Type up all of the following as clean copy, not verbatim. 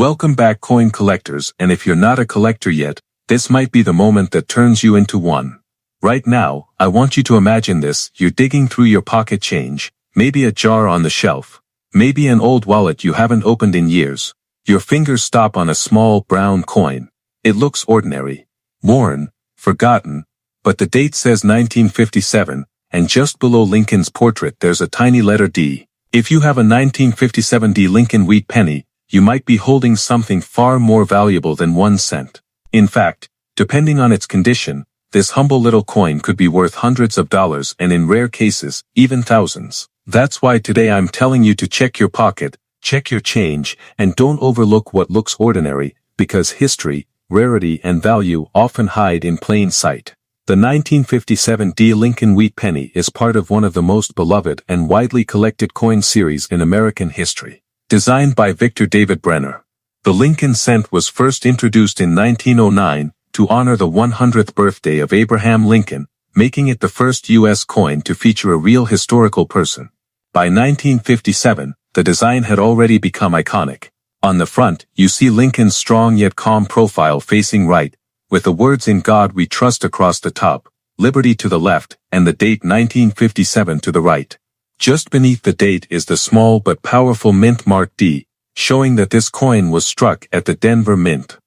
Welcome back, coin collectors, and if you're not a collector yet, this might be the moment that turns you into one. Right now, I want you to imagine this: you're digging through your pocket change, maybe a jar on the shelf, maybe an old wallet you haven't opened in years. Your fingers stop on a small brown coin. It looks ordinary, worn, forgotten, but the date says 1957, and just below Lincoln's portrait there's a tiny letter D. If you have a 1957 D Lincoln wheat penny, you might be holding something far more valuable than 1 cent. In fact, depending on its condition, this humble little coin could be worth hundreds of dollars and in rare cases, even thousands. That's why today I'm telling you to check your pocket, check your change, and don't overlook what looks ordinary, because history, rarity, and value often hide in plain sight. The 1957 D Lincoln wheat penny is part of one of the most beloved and widely collected coin series in American history. Designed by Victor David Brenner, the Lincoln cent was first introduced in 1909 to honor the 100th birthday of Abraham Lincoln, making it the first U.S. coin to feature a real historical person. By 1957, the design had already become iconic. On the front, you see Lincoln's strong yet calm profile facing right, with the words "In God We Trust" across the top, liberty to the left, and the date 1957 to the right. Just beneath the date is the small but powerful mint mark D, showing that this coin was struck at the Denver Mint.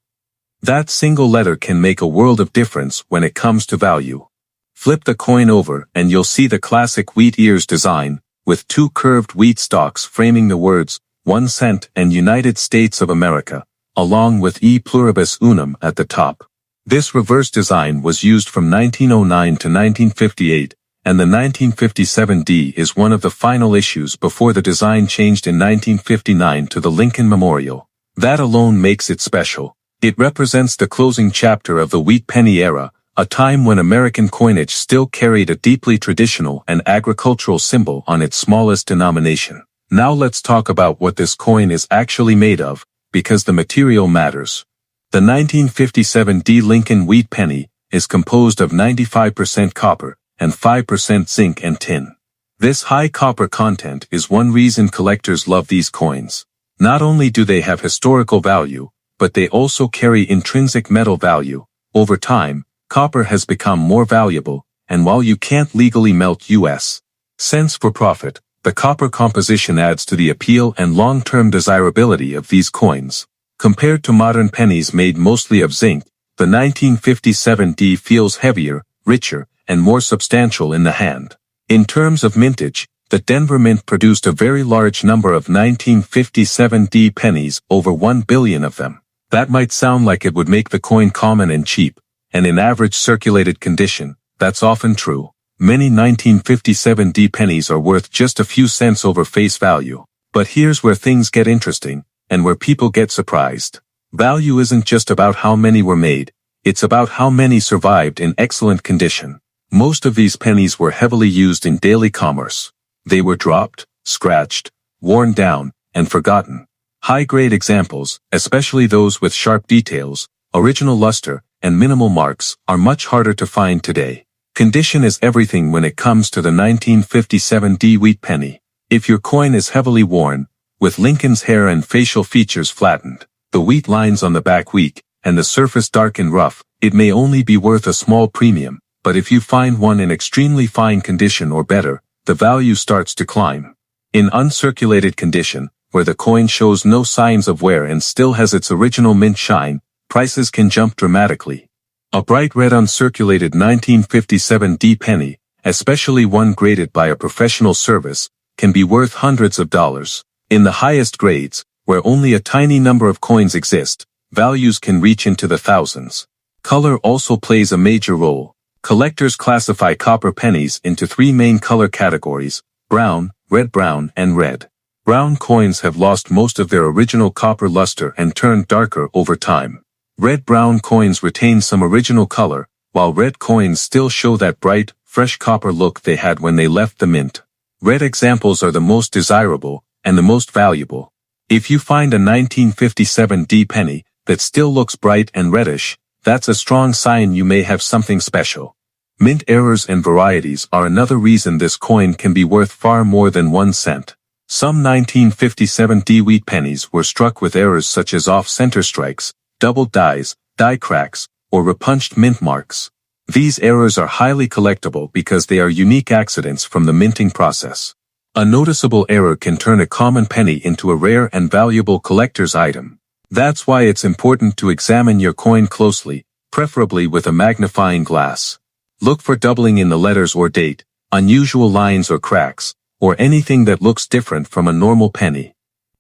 That single letter can make a world of difference when it comes to value. Flip the coin over and you'll see the classic wheat ears design, with 2 curved wheat stalks framing the words 1 cent and United States of America, along with E pluribus unum at the top. This reverse design was used from 1909 to 1958, and the 1957 D is one of the final issues before the design changed in 1959 to the Lincoln Memorial. That alone makes it special. It represents the closing chapter of the wheat penny era, a time when American coinage still carried a deeply traditional and agricultural symbol on its smallest denomination. Now let's talk about what this coin is actually made of, because the material matters. The 1957 D Lincoln wheat penny is composed of 95% copper and 5% zinc and tin. This high copper content is one reason collectors love these coins. Not only do they have historical value, but they also carry intrinsic metal value. Over time, copper has become more valuable, and while you can't legally melt U.S. cents for profit, the copper composition adds to the appeal and long-term desirability of these coins. Compared to modern pennies made mostly of zinc, the 1957 D feels heavier, richer, and more substantial in the hand. In terms of mintage, the Denver Mint produced a very large number of 1957 D pennies, over 1 billion of them. That might sound like it would make the coin common and cheap, and in average circulated condition, that's often true. Many 1957 D pennies are worth just a few cents over face value. But here's where things get interesting, and where people get surprised. Value isn't just about how many were made, it's about how many survived in excellent condition. Most of these pennies were heavily used in daily commerce. They were dropped, scratched, worn down, and forgotten. High-grade examples, especially those with sharp details, original luster, and minimal marks, are much harder to find today. Condition is everything when it comes to the 1957 D wheat penny. If your coin is heavily worn, with Lincoln's hair and facial features flattened, the wheat lines on the back weak, and the surface dark and rough, it may only be worth a small premium. But if you find one in extremely fine condition or better, the value starts to climb. In uncirculated condition, where the coin shows no signs of wear and still has its original mint shine, prices can jump dramatically. A bright red uncirculated 1957 D penny, especially one graded by a professional service, can be worth hundreds of dollars. In the highest grades, where only a tiny number of coins exist, values can reach into the thousands. Color also plays a major role. Collectors classify copper pennies into 3 main color categories: brown, red-brown, and red. Brown coins have lost most of their original copper luster and turned darker over time. Red-brown coins retain some original color, while red coins still show that bright, fresh copper look they had when they left the mint. Red examples are the most desirable and the most valuable. If you find a 1957 D penny that still looks bright and reddish, that's a strong sign you may have something special. Mint errors and varieties are another reason this coin can be worth far more than 1 cent. Some 1957D wheat pennies were struck with errors such as off-center strikes, doubled dies, die cracks, or repunched mint marks. These errors are highly collectible because they are unique accidents from the minting process. A noticeable error can turn a common penny into a rare and valuable collector's item. That's why it's important to examine your coin closely, preferably with a magnifying glass. Look for doubling in the letters or date, unusual lines or cracks, or anything that looks different from a normal penny.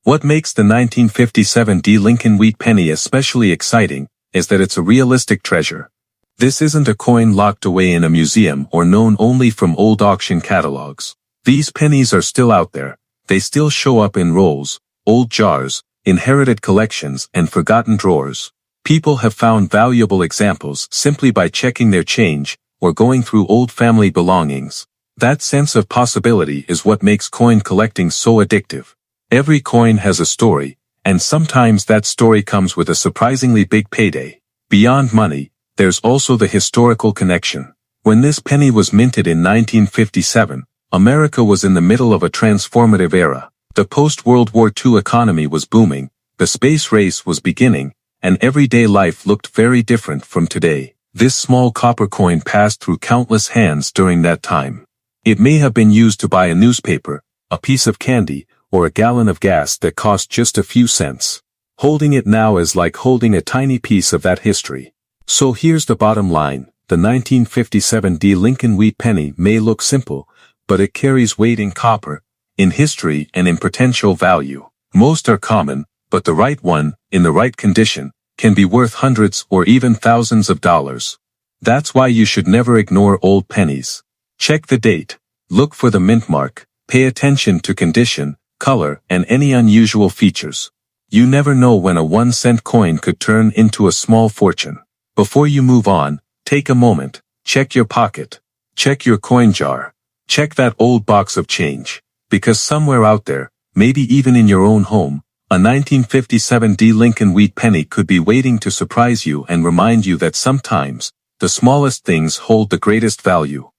What makes the 1957D Lincoln Wheat penny especially exciting is that it's a realistic treasure. This isn't a coin locked away in a museum or known only from old auction catalogs. These pennies are still out there. They still show up in rolls, old jars, inherited collections, and forgotten drawers. People have found valuable examples simply by checking their change or going through old family belongings. That sense of possibility is what makes coin collecting so addictive. Every coin has a story, and sometimes that story comes with a surprisingly big payday. Beyond money, there's also the historical connection. When this penny was minted in 1957, America was in the middle of a transformative era. The post-World War II economy was booming, the space race was beginning, and everyday life looked very different from today. This small copper coin passed through countless hands during that time. It may have been used to buy a newspaper, a piece of candy, or a gallon of gas that cost just a few cents. Holding it now is like holding a tiny piece of that history. So here's the bottom line. The 1957D Lincoln Wheat penny may look simple, but it carries weight in copper, in history, and in potential value. Most are common, but the right one, in the right condition, can be worth hundreds or even thousands of dollars. That's why you should never ignore old pennies. Check the date. Look for the mint mark. Pay attention to condition, color, and any unusual features. You never know when a 1-cent coin could turn into a small fortune. Before you move on, take a moment, check your pocket, check your coin jar, check that old box of change, because somewhere out there, maybe even in your own home, a 1957D Lincoln Wheat penny could be waiting to surprise you and remind you that sometimes, the smallest things hold the greatest value.